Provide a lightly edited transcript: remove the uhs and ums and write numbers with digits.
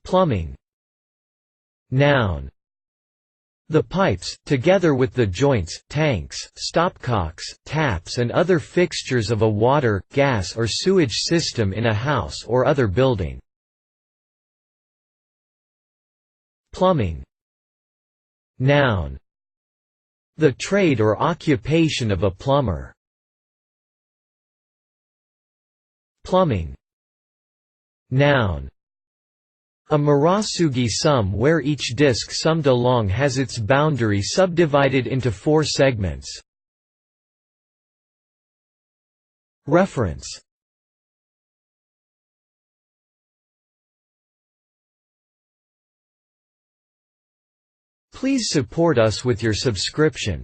Plumbing. Noun. The pipes, together with the joints, tanks, stopcocks, taps and other fixtures of a water, gas or sewage system in a house or other building. Plumbing. Noun. The trade or occupation of a plumber. Plumbing. Noun. A Murasugi sum where each disk summed along has its boundary subdivided into 4 segments. Reference. Please support us with your subscription.